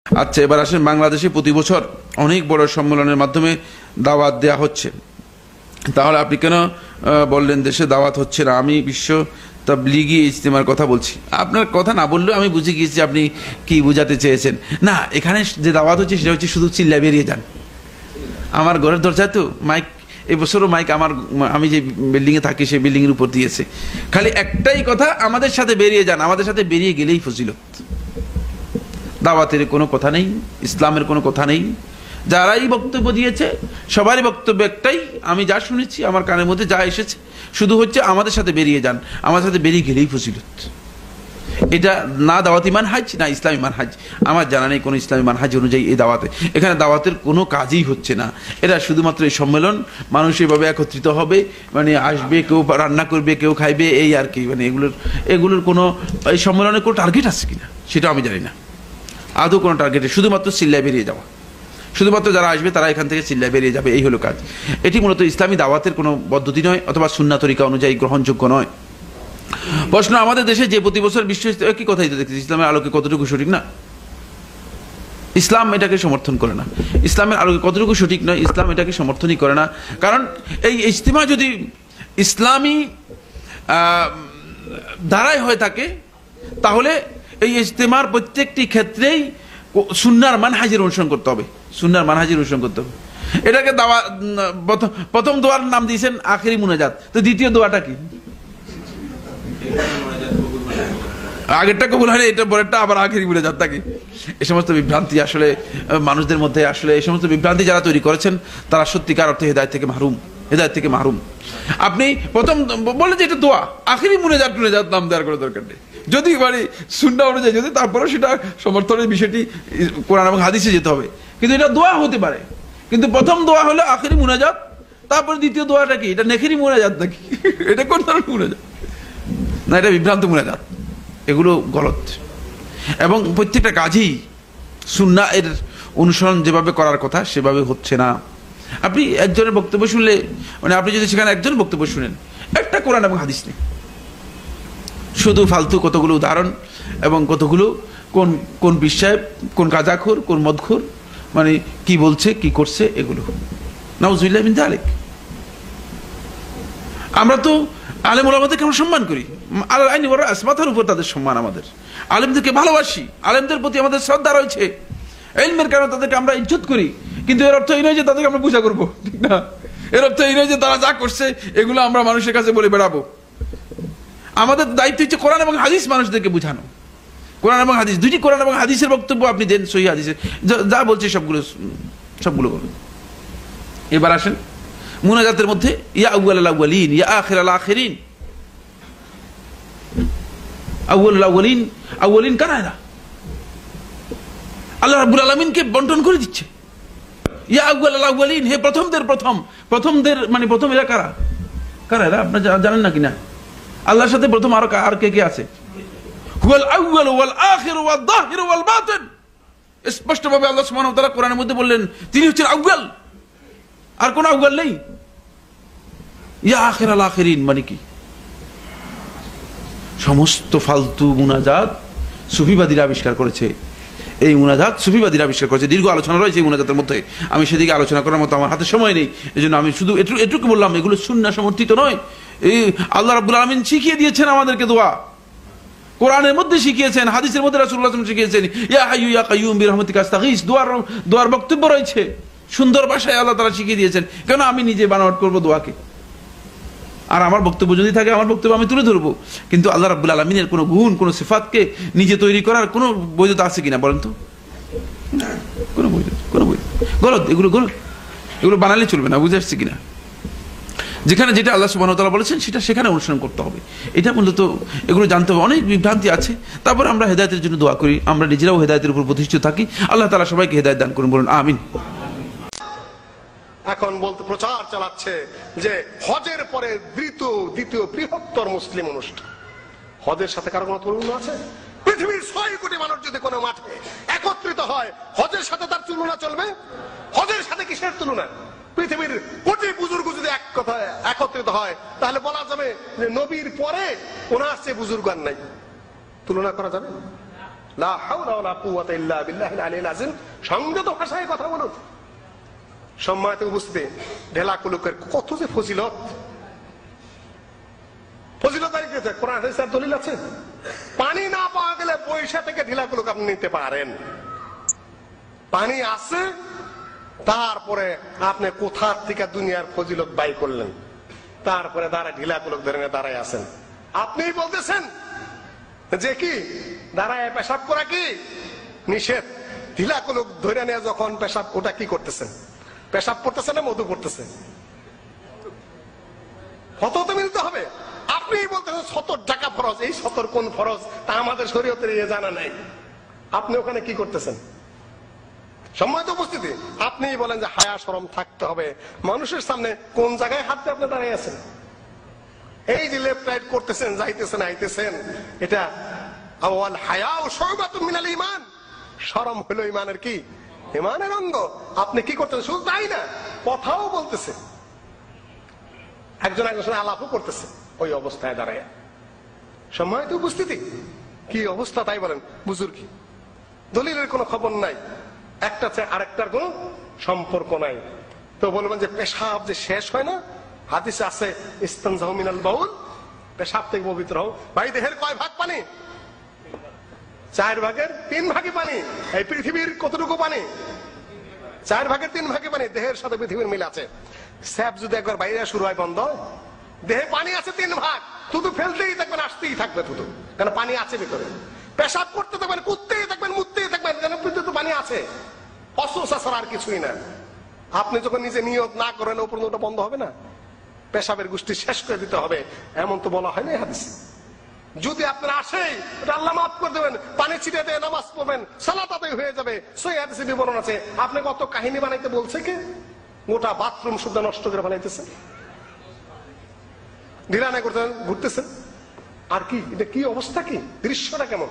আচ্ছা, এবার আসেন বাংলাদেশে প্রতি বছর অনেক বড় সম্মেলনের মাধ্যমে দাওয়াত দেয়া হচ্ছে, তাহলে আপনি কেন বললেন দেশে দাওয়াত হচ্ছে না? আমি বিশ্ব তাবলীগি ইজতিমার কথা বলছি। আপনার কথা না বললেও আমি বুঝে গিয়েছি আপনি কি বোঝাতে চেয়েছেন। না, এখানে যে দাওয়াত হচ্ছে সেটা হচ্ছে শুধু চিল্লা বেরিয়ে যান। আমার ঘরের দরজা তো মাইক, এই বছরও মাইক আমি যে বিল্ডিংয়ে থাকি সেই বিল্ডিংয়ের উপর দিয়েছে। খালি একটাই কথা, আমাদের সাথে বেরিয়ে যান। আমাদের সাথে বেরিয়ে গেলেই ফজিলত। দাওয়াতের কোনো কথা নেই, ইসলামের কোনো কথা নেই। যারাই বক্তব্য দিয়েছে সবারই বক্তব্য একটাই, আমি যা শুনেছি আমার কানের মধ্যে যা এসেছে, শুধু হচ্ছে আমাদের সাথে বেরিয়ে যান, আমাদের সাথে বেরিয়ে গেলেই ফজিলত। এটা না দাওয়াতি মানহাজ না ইসলামী মানহাজ। আমার জানা নেই কোনো ইসলামী মানহাজ অনুযায়ী এই দাওয়াতে, এখানে দাওয়াতের কোনো কাজই হচ্ছে না। এটা শুধুমাত্র এই সম্মেলন, মানুষ এভাবে একত্রিত হবে, মানে আসবে, কেউ রান্না করবে, কেউ খাইবে, এই আর কি। মানে এগুলোর কোনো, এই সম্মেলনের কোনো টার্গেট আছে কিনা সেটা আমি জানি না। আদৌ কোনো টার্গেটে, শুধুমাত্র চিল্লায় বেরিয়ে যাওয়া, শুধুমাত্র যারা আসবে তারা এখান থেকে চিল্লায় বেরিয়ে যাবে, এই হলো কাজ। এটি মূলত ইসলামী দাওয়াতের কোনো পদ্ধতি নয়, অথবা সুন্নাহ তরিকা অনুযায়ী গ্রহণযোগ্য নয়। প্রশ্ন, আমাদের দেশে যে প্রতি বছর বিশ্ব কি কথাই তো দেখছি, ইসলামের আলোকে কতটুকু সঠিক না? ইসলাম এটাকে সমর্থন করে না। ইসলামের আলোকে কতটুকু সঠিক নয়, ইসলাম এটাকে সমর্থনই করে না। কারণ এই ইজতিমা যদি ইসলামী ধারায় হয়ে থাকে, তাহলে এই ইজতিমার প্রত্যেকটি ক্ষেত্রেই সুন্নাহর মানহাজের অনুসরণ করতে হবে, সুন্নাহর মানহাজের অনুসরণ করতে হবে। এটাকে প্রথম দোয়ার নাম দিয়েছেন আখেরি মুনাজাত, তো দ্বিতীয় দোয়াটা কি? আগেরটা কবুল হয়, এটা পরেরটা আবার আখেরি মুনাজাত থাকে। এই সমস্ত বিভ্রান্তি আসলে মানুষদের মধ্যে, আসলে এই সমস্ত বিভ্রান্তি যারা তৈরি করেছেন তারা সত্যিকার অর্থে হেদায়েত থেকে মাহরুম, হেদায়েত থেকে মাহরুম। আপনি প্রথম বললেন যে এটা দোয়া, আখেরি মুনাজাত নাম দেওয়ার কোনো দরকার নেই। যদি মানে সুন্নাহ অনুযায়ী, যদি তারপরেও সেটা সমর্থনের বিষয়টি কোরআন এবং হাদিসে যেতে হবে, কিন্তু এটা দোয়া হতে পারে। কিন্তু প্রথম দোয়া হলো আখেরি মুনাজাত, তারপরে দ্বিতীয় দোয়াটা কি? এটা নেখেরি মুনাজাত নাকি? এটা কোন ধরনের মুনাজাত? না, এটা বিভ্রান্ত মুনাজাত, এগুলো গলত। এবং প্রত্যেকটা কাজেই সুন্নাহ এর অনুসরণ যেভাবে করার কথা সেভাবে হচ্ছে না। আপনি একজনের বক্তব্য শুনলে, মানে আপনি যদি সেখানে একজন বক্তব্য শুনেন, একটা কোরআন এবং হাদিস নেই, শুধু ফালতু কতগুলো উদাহরণ এবং কতগুলো কোন কোন বিষয়, কোন গাঁজাখোর, কোন মদখোর, মানে কি বলছে, কি করছে, এগুলো। নাউজুবিল্লাহ মিন যালিক। আমরা তো আলেম ওলামাদেরকে আমরা সম্মান করি, আল আইনি ওয়ার রাস, মাথার উপর তাদের সম্মান। আমাদের আলেমদেরকে ভালোবাসি, আলেমদের প্রতি আমাদের শ্রদ্ধা রয়েছে, ইলমের কারণে তাদেরকে আমরা ইজ্জত করি। কিন্তু এর অর্থ এই নয় যে তাদেরকে আমরা পূজা করবো, ঠিক না? এর অর্থ এই নয় যে তারা যা করছে এগুলো আমরা মানুষের কাছে বলে বেড়াবো। আমাদের দায়িত্ব হচ্ছে কোরআন এবং হাদিস মানুষদেরকে বুঝানো। কোরআন এবং হাদিস, দুইটি কোরআন এবং হাদিসের বক্তব্য আপনি দেন, সহিহ হাদিসে যা বলছে সবগুলো বলুন। এবার আসেন মুনাজাতের মধ্যে, ইয়া আউয়ালাল আউয়ালিন, ইয়া আখিরাল আখিরিন। আউয়ালুল আউয়ালিন, আউয়ালিন কারা? এরা আল্লাহ রাব্বুল আলামিনকে বন্টন করে দিচ্ছে। ইয়া আউয়ালাল আউয়ালিন, হে প্রথমদের মানে প্রথম এরা কারা? এরা আপনারা জানেন না কিনা? আল্লাহর সাথে প্রথম আর কে কে আছে? হুয়াল আউয়াল ওয়াল আখির ওয়াল যাহির ওয়াল বাতিন। স্পষ্টভাবে আল্লাহ সুবহানাহু ওয়া তাআলা কোরআনের মধ্যে বললেন তিনি হচ্ছেন আউয়াল, আর কোন আউয়াল নেই। ইয়া আখিরাল আখিরিন মানে কি? সমস্ত ফালতু মুনাজাত সুফিবাদীরা আবিষ্কার করেছে। এই মুনাজাত সুফিবাদীরা আবিষ্কার করেছে। দীর্ঘ আলোচনা রয়েছে এই মুনাজাতের মধ্যে, আমি সেদিকে আলোচনা করার মতো আমার হাতে সময় নেই, এজন্য আমি শুধু এটুকু বললাম, এগুলো সুন্নাহ সমর্থিত নয়। এই আল্লাহ রাব্বুল আলামিন শিখিয়ে দিয়েছেন আমাদেরকে দোয়া, কোরআনের মধ্যে শিখিয়েছেন, হাদিসের মধ্যে রাসূলুল্লাহ সাল্লাল্লাহু আলাইহি ওয়াসাল্লাম শিখিয়েছেন। ইয়া হাইয়্যু ইয়া কাইয়্যুম বিরহমাতিকা আস্তাগীস, দোয়ার বক্তব্য রয়েছে, সুন্দর ভাষায় আল্লাহ তাআলা শিখিয়ে দিয়েছেন। কেন আমি নিজে বানাওয়াট করব দোয়াকে? আর আমার বক্তব্য যদি থাকে, আমার বক্তব্য আমি তুলে ধরবো, কিন্তু আল্লাহ রাব্বুল আলামিনের কোনো গুণ, কোনো সিফাতকে নিজে তৈরি করার কোনো বৈধতা আছে কিনা বলেন তো? কোনো বৈধতা, গলত, এগুলো বানালে চলবে না। বুঝে আসছে কিনা? যেখানে যেটা আল্লাহ সুবহানাহু ওয়া তাআলা বলেছেন সেটা সেখানে অনুসরণ করতে হবে। এটা মূলত এগুলো জানতে হবে। অনেক বিভ্রান্তি আছে, তারপর আমরা হেদায়েতের জন্য দোয়া করি, আমরা নিজেরাও হেদায়েতের উপর প্রতিষ্ঠিত থাকি। আল্লাহ তাআলা সবাইকে হেদায়েত দান করুন, বলুন আমিন। এখন বলতে প্রচার চালাচ্ছে যে হজের পরে দ্বিতীয় বৃহত্তর মুসলিম অনুষ্ঠান। হজের সাথে কারো কোনো তুলনা আছে? পৃথিবীর 6 কোটি মানুষ যদি কোনো মাঠে একত্রিত হয়, হজের সাথে তার তুলনা চলবে? হজের সাথে কিসের তুলনা? পৃথিবীর কোটি বুজুর্গ যদি এক কথায় একত্রিত হয়, তাহলে বলা যাবে যে নবীর পরে ওনার চেয়ে বুজুর্গ আর নাই। তুলনা করা যাবে? লা হাওলা ওয়ালা কুওয়াতা ইল্লা বিল্লাহিল আলিয়্যিল আযীম, সংযত ভাষায় কথা বলুন। সম্মানিত উপস্থিতি, ঢেলা কুলুকের কত যে ফজিলত, ফজিলত কোরআন হাদিসের দলিল আছে। পানি না পাওয়া গেলে পয়সা থেকে ঢিলা কুলুক আপনি নিতে পারেন। পানি আছে, তারপরে আপনি কোথার থেকে দুনিয়ার ফজিলত বাই করলেন, তারপরে দাঁড়ায় ঢিলা কুলুক ধরে দাঁড়ায় আছেন। আপনি বলতেছেন যে কি দাঁড়ায় পেশাব করা কি নিষেধ, ঢিলা কুলুক ধরে নিয়ে যখন পেশাব, ওটা কি করতেছেন? পেশাব করতেছে না মধু করতেছে? ফতোয়া তো মিলতে হবে। আপনি বলতেছেন 70 টাকা ফরজ, এই 70 কোন ফরজ তা আমাদের শরীয়তের জানা নাই, আপনি ওখানে কি করতেছেন? সম্মানিত উপস্থিতি, আপনি বলেন যে হায়া শরম থাকতে হবে, মানুষের সামনে কোন জায়গায় হাত দিয়ে আপনি দাঁড়িয়ে আছেন? এই যে লেফট রাইট করতেছেন, যাইতেছেন আইতেছেন, এটা আওয়াল হায়াউ শুবাতুম মিনাল ঈমান, শরম হলো ঈমানের কি? ঈমানের অঙ্গ। আপনি কি করতেছেন? শুধু তাই না, কথাও বলতেছে, একজন একজনের সাথে আলাপও করতেছে ওই অবস্থায় দাঁড়ায়। সম্মানিত উপস্থিতি, কি অবস্থা তাই বলেন? বুজুর্গি, দলিলের কোনো খবর নাই, একটা চেয়ে আরেকটার কোনো সম্পর্ক নাই। তো বলবেন যে পেশাব যে শেষ হয় না, হাদিসে আছে ইস্তানজাহু মিনাল বাউল, পেশাব থেকে পবিত্র হও। ভাই দেহের কয় ভাগ পানি? 4 ভাগের 3 ভাগই পানি। এই পৃথিবীর কতটুকু পানি? 4 ভাগের 3 ভাগই পানি। দেহের সাথে পৃথিবীর মিল আছে। স্যাপ যদি একবার বাইরে শুরু হয় বন্ধ, দেহে পানি আছে 3 ভাগ, থুতু ফেলতেই থাকবেন, আসতেই থাকবে থুতু, কারণ পানি আছে ভিতরে। পেশাব করতে থাকবেন, কুদতেই থাকবেন, মুততেই থাকবেন, কারণ ভিতরে তো পানি আছে। অসুস্থ ছাড়া আর কিছুই না। আপনি যখন নিজে নিয়ত না করেন, ওপর ওটা বন্ধ হবে না, পেশাবের গোষ্ঠী শেষ করে দিতে হবে, এমন তো বলা হয় না হাদিসে। যদি আপনার আসে, আল্লাহ মাফ করে দেবেন, পানি ছিটিয়ে দিয়ে নামাজ পড়বেন, সালাত আদায় হয়ে যাবে, সহিহ হাদিসে বিবরণ আছে। আপনি কত কাহিনী বানাইতে বলছে কে? গোটা বাথরুম শুদ্ধ নষ্ট করে বানাইতেছে, ঢিলানা করতেছেন, ঘুরতেছেন, আর কি এটা কি অবস্থা, কি দৃশ্যটা কেমন?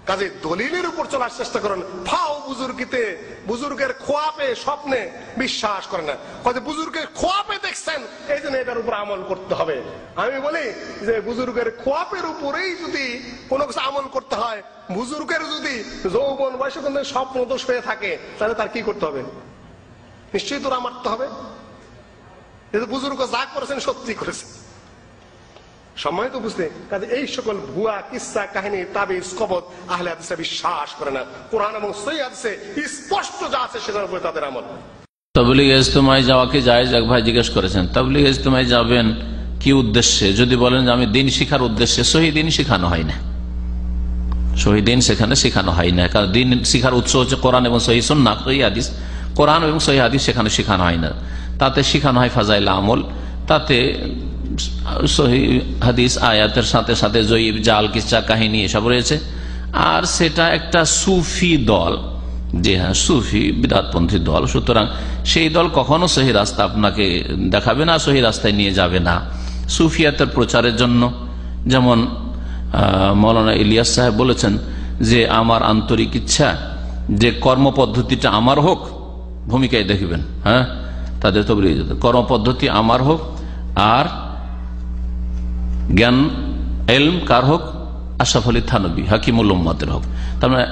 কাজে দলিলের উপর চলার চেষ্টা করেন। ফাও বুজুর্গিতে, বুজুর্গের খোয়াপে স্বপ্নে বিশ্বাস করেন না। কাজে বুজুর্গের খোয়াপে দেখছেন, এই জন্য এটার উপর আমল করতে হবে। আমি বলি যে বুজুর্গের খোয়াপের উপরেই যদি কোনো কিছু আমল করতে হয়, বুজুর্গের যদি যৌবন বয়সে কোনো স্বপ্ন দোষ হয়ে থাকে, তাহলে তার কি করতে হবে? নিশ্চয়ই তোরা মারতে হবে। বুজুর্গ যা করেছেন সত্যি করেছেন। সম্মানিত বুঝতে, কাজে এই সকল ভুয়া কিসসা কাহিনী তাবিজ কবত আহলে হাদিসে বিশ্বাস করে না। কোরআন এবং সহিহ হাদিসে স্পষ্ট যা আছে সেটার উপরে তাদের আমল। তাবলীগ ইজতেমায় যাওয়া কি জায়েজ? এক ভাই জিজ্ঞেস করেছেন, তাবলীগ ইজতেমায় যাবেন কি উদ্দেশ্যে? যদি বলেন যে আমি দিন শিখার উদ্দেশ্যে, সহি দিন শিখানো হয় না, সহি দিন সেখানে শেখানো হয় না। কারণ দিন শিখার উৎস হচ্ছে কোরআন এবং সহি সুন্নাহ, সহি হাদিস। কোরআন এবং সহি হাদিস সেখানে শেখানো হয় না। তাতে শেখানো হয় ফাজাইল আমল, তাতে সহি হাদিস আয়াতের সাথে সাথে জয়ীব জাল কিচ্ছা কাহিনী এসব রয়েছে। আর সেটা একটা সুফি দল, যে হ্যাঁ সুফি বিদআতপন্থী দল, সুতরাং সেই দল কখনো সহি রাস্তা আপনাকে দেখাবে না, সহি রাস্তায় নিয়ে যাবে না। সুফিয়াতের প্রচারের জন্য যেমন মৌলানা ইলিয়াস সাহেব বলেছেন যে আমার আন্তরিক ইচ্ছা যে কর্মপদ্ধতিটা আমার হোক, ভূমিকায় দেখবেন, হ্যাঁ তাদের তো কর্মপদ্ধতি আমার হোক, আর জ্ঞান এলম কার হোক? আশরাফ আলী থানভী হাকিমুল উম্মতের হোক। তার মানে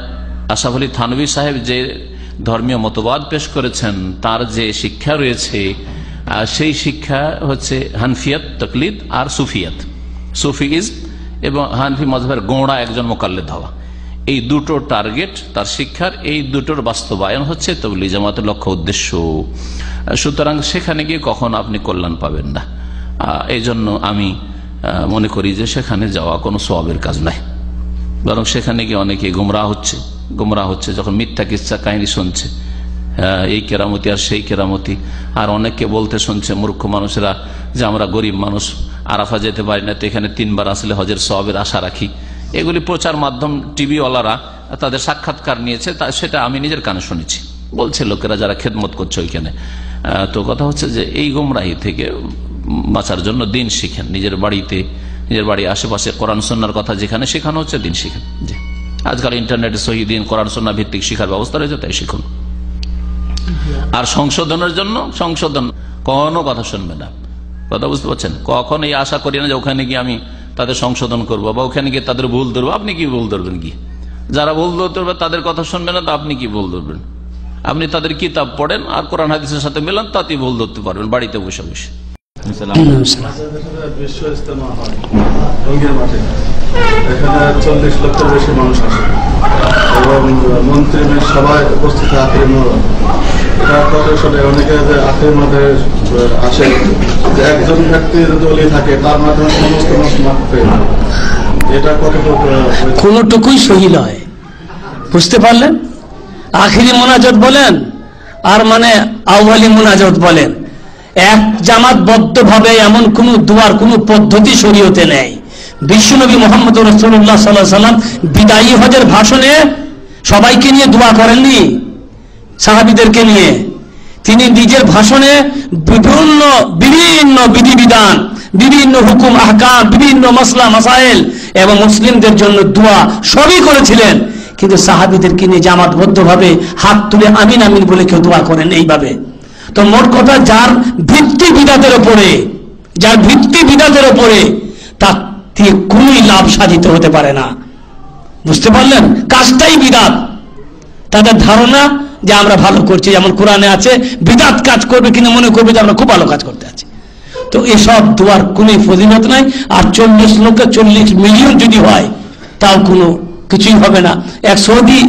আশরাফ আলী থানভী সাহেব যে ধর্মীয় মতবাদ পেশ করেছেন, তার যে শিক্ষা রয়েছে, সেই শিক্ষা হচ্ছে হানফিয়াত তাকলিদ আর সুফিয়াত, সুফিইজম এবং হানফি মাযহাবের গোঁড়া একজন মুকাল্লিদ হওয়া। এই দুটো টার্গেট তার শিক্ষার, এই দুটোর বাস্তবায়ন হচ্ছে তাবলীগ জামাতের লক্ষ্য উদ্দেশ্য। সুতরাং সেখানে গিয়ে কখনো আপনি কল্যাণ পাবেন না। এই জন্য আমি মনে করি যে সেখানে যাওয়া কোনো সওয়াবের কাজ নাই, বরং সেখানে গিয়ে অনেকে গুমরাহ হচ্ছে যখন মিথ্যা কিচ্ছা কাহিনী শুনছে, এই কেরামতি আর সেই কেরামতি, আর অনেককে বলতে শুনছে মূর্খ মানুষেরা যে আমরা গরিব মানুষ, আরাফা যেতে পারি না, তো এখানে 3 বার আসলে হজের সওয়াবের আশা রাখি। এগুলি প্রচার মাধ্যম, টিভিওয়ালারা তাদের সাক্ষাৎকার নিয়েছে, সেটা আমি নিজের কানে শুনেছি, বলছে লোকেরা যারা খেদমত করছে ওইখানে। তো কথা হচ্ছে যে এই গুমরাহি থেকে বাঁচার জন্য দিন শিখেন, নিজের বাড়ির আশেপাশে কোরআন সুন্নাহর কথা যেখানে শেখানো হচ্ছে দিন শিখেন। জি, আজকাল ইন্টারনেটে সহি দিন কোরআন সুন্নাহ ভিত্তিক শিখার ব্যবস্থা রয়েছে, তাই শিখুন। আর সংশোধনের জন্য কোনো কথা শুনবে না, কথা বুঝতে পারছেন? কখন এই আশা করি না যে ওখানে গিয়ে আমি তাদের সংশোধন করবো বা ওখানে গিয়ে তাদের ভুল ধরবো। আপনি কি ভুল ধরবেন? কি যারা ভুল ধরবে তাদের কথা শুনবেন না, তো আপনি কি ভুল ধরবেন? আপনি তাদের কিতাব পড়েন আর কোরআন হাদিসের সাথে মেলান, তাতেই ভুল ধরতে পারবেন বাড়িতে বসে বসে। বিশ্ব ইজতেমা হয় টঙ্গীর মাঠে, এখানে 40 লক্ষের বেশি মানুষ আসে এবং মন্ত্রী সবাই উপস্থিত আখেরি মোড়। তারপরে সেটা অনেকে যে আখেরি মাঠে আসে যে একজন ব্যক্তি যদি ওলি থাকে তার মাধ্যমে সমস্ত মানুষ মাঠ পেয়ে যায়। এটা কতটুকু কোনটুকুই সহি নয়, বুঝতে পারলেন? আখিরি মোনাজাত বলেন আর মানে আউয়ালি মোনাজাত বলেন, এক জামাতবদ্ধভাবে এমন কোন দুয়ার কোন পদ্ধতি শরীয়তে নেই। বিশ্বনবী মুহাম্মদ রাসূলুল্লাহ সাল্লাল্লাহু আলাইহি ওয়াসাল্লাম বিদায়ী হজের ভাষণে সবাইকে নিয়ে দোয়া করেননি, সাহাবীদেরকে নিয়ে। তিনি নিজের ভাষণে বিভিন্ন বিধিবিধান, বিভিন্ন হুকুম আহকাম, বিভিন্ন মাসলা মাসাইল এবং মুসলিমদের জন্য দোয়া সবই করেছিলেন, কিন্তু সাহাবীদেরকে নিয়ে জামাতবদ্ধভাবে হাত তুলে আমিন আমিন বলে কেউ দোয়া করেন এইভাবে। তো মোট কথা, যার ভিত্তি বিদাতের উপরে তার থেকে কোনই লাভ সাধিত হতে পারে না, বুঝতে পারলেন? কাজটাই বিদাত। তাদের ধারণা যে আমরা ভালো করছি, যেমন কোরআনে আছে বিদাত কাজ করবে কিনা মনে করবে যে আমরা খুব ভালো কাজ করতে আছি। তো এসব দোয়ার কোনো ফজিলত নাই। আর 40 লক্ষ 40 মিলিয়ন যদি হয় তাও কোনো কিছুই হবে না। এক সৌদি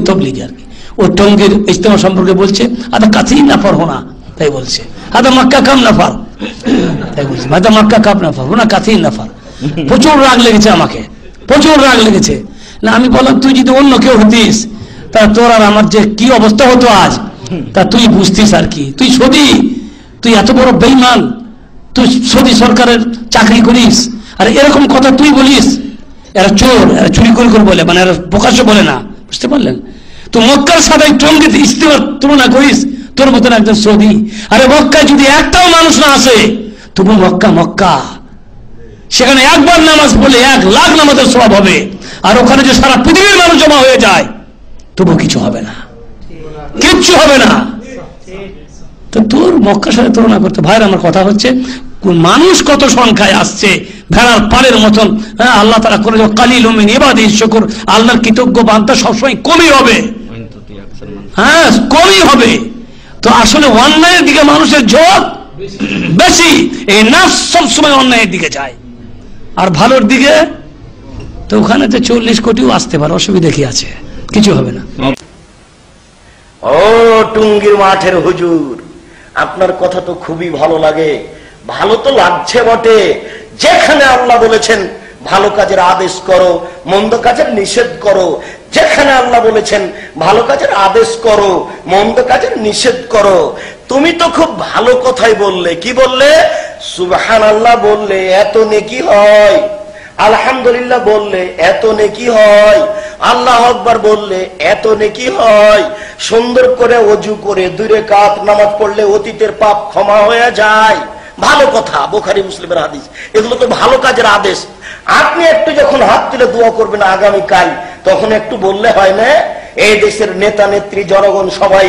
তবলিগি আর কি, ও টঙ্গীর ইজতেমা সম্পর্কে বলছে, আদা কাছেই নাফার হোনা, তাই বলছে আদা মক্কা কাম নাফার, তাই বলছে আদা মক্কা কাম নাফার হোনা কাছেই নাফার। প্রচুর রাগ লেগেছে আমাকে, প্রচুর রাগ লেগেছে। না আমি বললাম, তুই যদি অন্য কেউ হতিস তা তোর আর আমার যে কি অবস্থা হতো আজ, তা তুই বুঝতিস আর কি। তুই সৌদি, তুই এত বড় বেঈমান, তুই সৌদি সরকারের চাকরি করিস আর এরকম কথা তুই বলিস। এরা চোর, এরা চুরি করে বলে, মানে এরা প্রকাশ্য বলে না, বুঝতে পারলেন? তো মক্কার সাথে টঙ্গীর ইজতেমার তুলনা করিস তোর মতন একজন সৌদি। আরে মক্কায় যদি একটাও মানুষ না আসে তবু মক্কা, সেখানে একবার নামাজ পড়লে 1 লাখ নামাজের সওয়াব হবে। আর ওখানে যে সারা পৃথিবীর মানুষ জমা হয়ে যায় তবু কিছু হবে না, কিচ্ছু হবে না। তো তোর মক্কার সাথে তুলনা করতে, ভাইয়ের আমার কথা হচ্ছে, মানুষ কত সংখ্যায় আসছে ভেড়ার পাড়ের মতন। হ্যাঁ, আল্লাহ তাআলা করে কালিলুম মিন ইবাদিশ শুকুর, আল্লাহর কৃতজ্ঞ বান্দা সবসময় কমই হবে, হ্যাঁ কমই হবে। তো আসলে অন্যায়ের দিকে মানুষের ঝোঁক বেশি, এই নফস সবসময় অন্যায়ের দিকে যায়। আর ভালোর দিকে তো ওখানে তো 40 কোটিও আসতে পারে, অসুবিধা কি আছে? কিছু হবে না। ও টুঙ্গির মাঠের হুজুর, আপনার কথা তো খুবই ভালো লাগে। ভালো তো লাগছে বটে, যেখানে আল্লাহ বলেছেন ভালো কাজের আদেশ করো, মন্দ কাজের নিষেধ করো। যেখানে আল্লাহ বলেছেন ভালো কাজের আদেশ করো, মন্দ কাজের নিষেধ করো। তুমি তো খুব ভালো কথাই বললে। কি বললে? সুবহানাল্লাহ বললে এত নেকি হয়, আলহামদুলিল্লাহ বললে এত নেকি হয়, আল্লাহু আকবার বললে এত নেকি হয়, সুন্দর করে ওযু করে 2 রাকাত নামাজ পড়লে অতীতের পাপ ক্ষমা হয়ে যায়। ভালো কথা, বুখারী মুসলিমের হাদিস। এগুলো তো ভালো কাজের আদেশ। আপনি একটু যখন হাত তুলে দোয়া করবেন আগামীকাল, তখন একটু বললে হয় না? এই দেশের নেতা নেত্রী জনগণ সবাই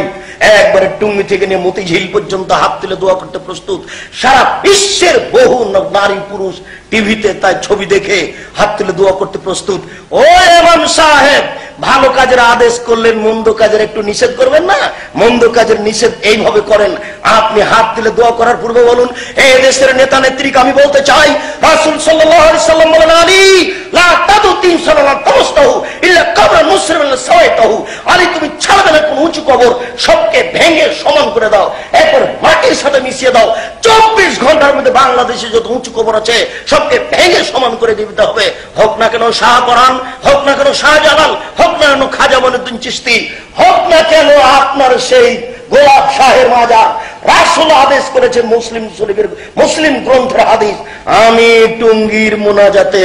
একবারে টুঙ্গি থেকে নিয়ে মতিঝিল পর্যন্ত হাত তুলে দোয়া করতে প্রস্তুত। সারা বিশ্বের বহু নারী পুরুষ টিভিতে তাই ছবি দেখে হাত তুলে দোয়া করতে প্রস্তুত। ও ইমাম সাহেব, ভালো কাজের আদেশ করলেন, মন্দ কাজের একটু নিষেধ করবেন না? মন্দ কাজের নিষেধ এইভাবে করেন। আপনি হাত তুলে দোয়া করার পূর্বে বলুন, এই দেশের নেতা নেত্রীকে আমি বলতে চাই, রাসূল সাল্লাল্লাহু আলাইহি সাল্লাম বলেন, আলী লা তাদু 3 সালাত তামস্তাহু ইল্লা কবর মুসলিমান সাওয়াইতাহু। আলী, তুমি ছাড়বে না কোন উঁচু কবর, সবকে ভেঙে সমান করে দাও, এরপর মাটির সাথে মিশিয়ে দাও। 24 ঘন্টার মধ্যে বাংলাদেশে যত উঁচু কবর আছে সবকে ভেঙে সমান করে দিতে হবে। হোক না কেন শাহপরান, হোক না কেন শাহজালাল, হোক না কেন খাজা মঈনুদ্দিন চিশতি, হোক না কেন আপনার সেই গোলাপ শাহের মাজার। রাসূল আদেশ করেছেন, মুসলিম শরীফের মুসলিম গ্রন্থের হাদিস। আমি টুঙ্গির মোনাজাতে,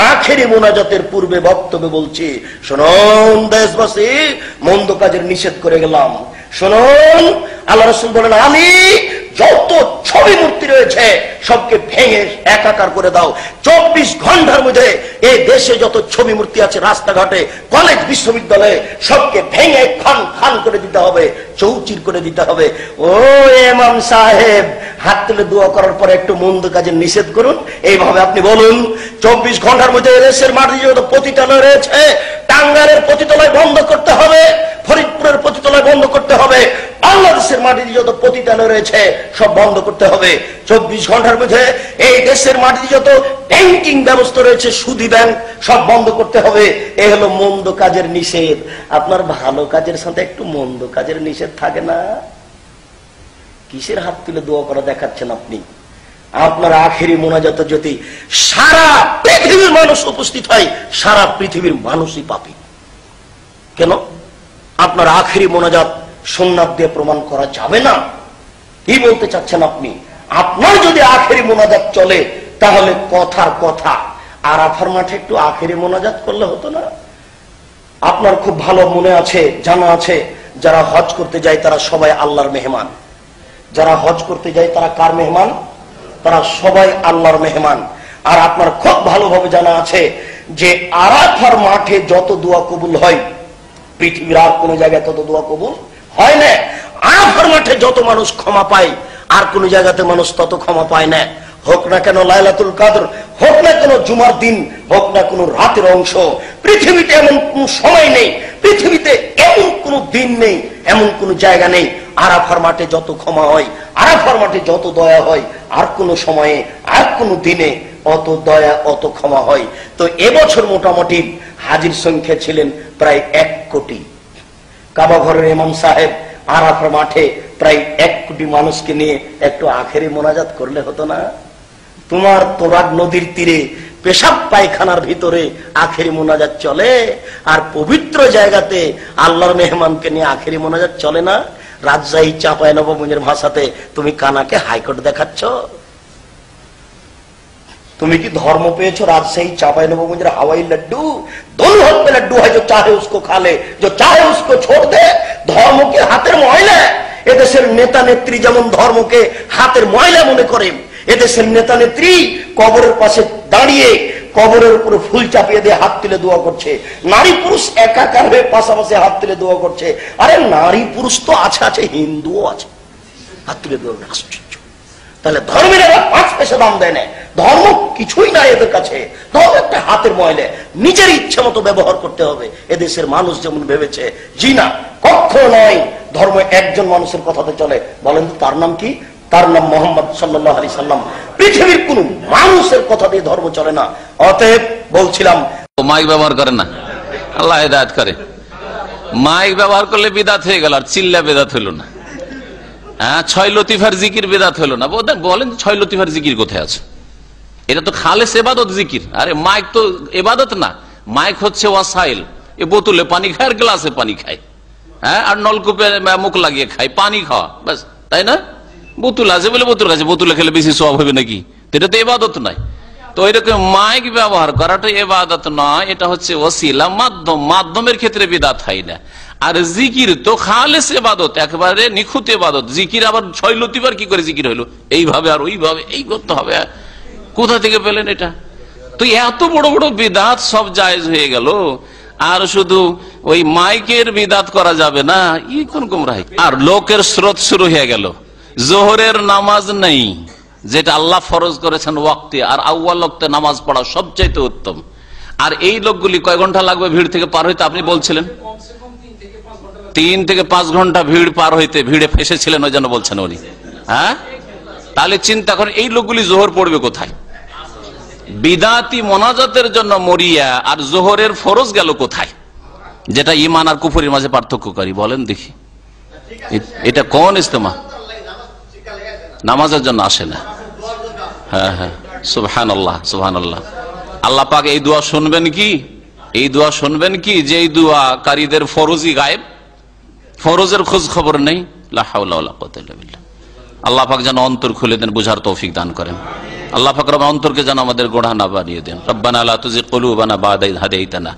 আখেরি মোনাজাতের পূর্বে বক্তব্য বলছি, শুনুন দেশবাসী, মন্দ কাজের নিষেধ করে গেলাম। শুনুন, আল্লাহ রাসূল বলেন, আলী যত ছবি মূর্তি রয়েছে সবকে ভেঙে একাকার করে দাও। 24 ঘন্টার মধ্যে এই দেশে যত ছবি মূর্তি আছে রাস্তাঘাটে, কলেজ, বিশ্ববিদ্যালয়ে সবকে ভেঙে খান খান করে দিতে হবে, চৌচির করে দিতে হবে। ও ইমাম সাহেব, হাত তুলে দোয়া করার পরে একটু মন্দ কাজে নিষেধ করুন, এইভাবে আপনি বলুন। 24 ঘন্টার মধ্যে দেশের মাটিতে যত পতিতালয় রয়েছে, টাঙ্গাইলের পতিতালয় বন্ধ করতে হবে, ফরিদপুরের পতিতালয় বন্ধ করতে হবে, বাংলাদেশের মাটিতে যত পতিতালয় রয়েছে সব বন্ধ করতে হবে। 24 ঘন্টার মধ্যে এই দেশের মাটিতে যত ব্যাংকিং ব্যবস্থা রয়েছে, সুদী ব্যাংক, সব বন্ধ করতে হবে। এ হলো মন্দ কাজের নিষেধ। আপনার ভালো কাজের সাথে একটু মন্দ কাজের নিষেধ থাকে না? কিসের হাত তুলে দোয়া করা দেখাচ্ছেন আপনি? আপনার আখেরি মোনাজাতে যদি সারা পৃথিবীর মানুষ উপস্থিত হয়, সারা পৃথিবীর মানুষই পাপী। কেন? আপনার আখেরি মোনাজাত সুন্নাত দিয়ে প্রমাণ করা যাবে না। কি বলতে চাচ্ছেন আপনি? আপনার যদি আখেরি মোনাজাত চলে, তাহলে কথার কথা আরাফার মাঠে একটু আখেরি মোনাজাত করলে হতো না? আপনার খুব ভালো মনে আছে, জানা আছে, যারা হজ করতে যায় তারা সবাই আল্লাহর মেহমান। যারা হজ করতে যায় তারা কার মেহমান? তারা সবাই আল্লাহর মেহমান। আর আপনার খুব ভালোভাবে জানা আছে যে আরাফার মাঠে যত দোয়া কবুল হয়, পৃথিবীর আর কোন জায়গায় তত দোয়া কবুল হয় না। আরাফার মাঠে যত মানুষ ক্ষমা পায়, আর কোন জায়গাতে মানুষ তত ক্ষমা পায় না। হোক না কেন লাইলাতুল কদর, হোক না কেন জুমার দিন, হোক না কোন রাতের অংশ, পৃথিবীতে এমন কোন সময় নেই, পৃথিবীতে এমন কোন দিন নেই, এমন কোন জায়গা নেই আরাফার মাঠে যত ক্ষমা হয়, আরাফার মাঠে যত দয়া হয়, আর কোন সময়ে, আর কোন দিনে অত দয়া, অত ক্ষমা হয়। তো এবছর মোটামুটি হাজির সংখ্যা ছিলেন প্রায় 1 কোটি। কাবা ঘরের ইমাম সাহেব আরাফার মাঠে প্রায় 1 কোটি মানুষকে নিয়ে একটু আখেরি মোনাজাত করলে হতো না? তোমার তোরাগ নদীর তীরে পেশাব পায়খানার ভিতরে আখেরি মোনাজাত চলে, আর পবিত্র জায়গাতে আল্লাহর মেহমানকে নিয়ে আখেরি মোনাজাত চলে না? রাজশাহী চাঁপাইনবাবগঞ্জের ভাষাতে তুমি কানাকে হাইকোর্ট দেখাচ্ছ? তুমি কি ধর্ম পেয়েছো রাজশাহী চাঁপাইনবাবগঞ্জের হাওয়াই लड्डू? दोनों हाथ में लड्डू है, जो चाहे उसको खा ले, जो चाहे उसको छोड़ दे। ধর্ম কি হাতের ময়লা? এদেশের নেতা নেত্রী যেমন ধর্মকে হাতের ময়লা মনে করে, এদেশের নেতা নেত্রী কবরের পাশে দাঁড়িয়ে কবরের উপরে ফুল চাপিয়ে দিয়ে হাত তুলে দোয়া করছে, নারী পুরুষ একাকার হয়ে পাশাপাশি হাত তুলে দোয়া করছে। আরে নারী পুরুষ তো আছে, আছে হিন্দুও আছে, হাত তুলে দোয়া করছে। আশ্চর্য! তাহলে ধর্মের এরা 5 পয়সা দাম দেয় না, ধর্ম কিছুই না এদের কাছে। ধর্ম একটা হাতের ময়লা, নিজের ইচ্ছে মতো ব্যবহার করতে হবে। এদেশের মানুষ যেমন ভেবেছে, জি না, কখনো নয়। ধর্ম একজন মানুষের কথাতে চলে। বলেন তো তার নাম কি? তার নাম মোহাম্মদ সাল্লাল্লাহু আলাইহি সাল্লাম। পৃথিবীর কোন মানুষের কথা দিয়ে ধর্ম চলে না। অতএব বলছিলাম, মাইক ব্যবহার করে না, আল্লাহ হেদায়েত করে। মাইক ব্যবহার করলে বিদাত হয়ে গেল, আর চিল্লা বিদাত হইল না। হ্যাঁ, 6 লতিফার জিকির বিদাত হইল না। বলেন 6 লতিফার জিকির কোথায় আছে? এটা তো খালেস ইবাদত জিকির। আরে মাইক তো ইবাদত না, মাইক হচ্ছে ওয়াসাইল। এ বোতলে পানি খায় আর গ্লাসে পানি খায়, হ্যাঁ, আর নলকূপে মুখ লাগিয়ে খায়, পানি খাওয়া ব্যাস, তাই না? বোতল আছে বলে বোতল আছে, বোতলে খেলে বেশি সওয়াব হবে নাকি? এটা তো ইবাদত নয়। তো এরকম মাইক ব্যবহার করাটা ইবাদত নয়, এটা হচ্ছে ওসিলা, মাধ্যম। মাধ্যমের ক্ষেত্রে বিদাত হয় না। আর জিকির তো খালেস ইবাদত, একেবারে নিখুঁত ইবাদত। জিকির আবার 6 লতিফার কি করে জিকির হইলো? এইভাবে আর ওইভাবে, এই করতে হবে। কোথা থেকে পেলেন এটা? তো এত বড় বড় বিদাত সব জায়েজ হয়ে গেল, আর শুধু ওই মাইকের বিদাত করা যাবে না, ই কোন গুমরাহি। আর লোকের স্রোত শুরু হয়ে গেল। জোহরের নামাজ নেই, যেটা আল্লাহ ফরজ করেছেন ওয়াক্তে, আর আউয়াল ওয়াক্তে নামাজ পড়া সবচাইতে উত্তম। আর এই লোকগুলি কয় ঘন্টা লাগবে ভিড় থেকে পার হইতে? আপনি বলছিলেন 3 থেকে 5 ঘন্টা ভিড় পার হইতে, ভিড়ে ফেসেছিলেন ওই জন্য বলছেন উনি। হ্যাঁ, তাহলে চিন্তা করেন এই লোকগুলি জোহর পড়বে কোথায়? বিদাতি মোনাজাতের জন্য মরিয়া, আর জোহরের ফরজ গেল কোথায়? যেটা ঈমান আর কুফরের মাঝে পার্থক্যকারী। বলেন দেখি, এটা কোন ইজতেমা? নামাজের জন্য আসে না। হ্যাঁ হ্যাঁ, সুবহানাল্লাহ, সুবহানাল্লাহ। আল্লাহ পাক এই দোয়া শুনবেন কি? এই দোয়া শুনবেন কি যে এই দোয়াকারীদের ফরজই গায়েব, ফরজের খোঁজ খবর নেই? লা হাওলা ওয়ালা কুওয়াতা ইল্লা বিল্লাহ। আল্লাহ পাক যেন অন্তর খুলে দেন, বুঝার তৌফিক দান করেন। আল্লাহ পাক রব্বুল অন্তরকে যেন আমাদের গোড়া না বানিয়ে দেন। রব্বানা লা তুযিগ কুলুবানা বা'দা ইয হাদাইতানা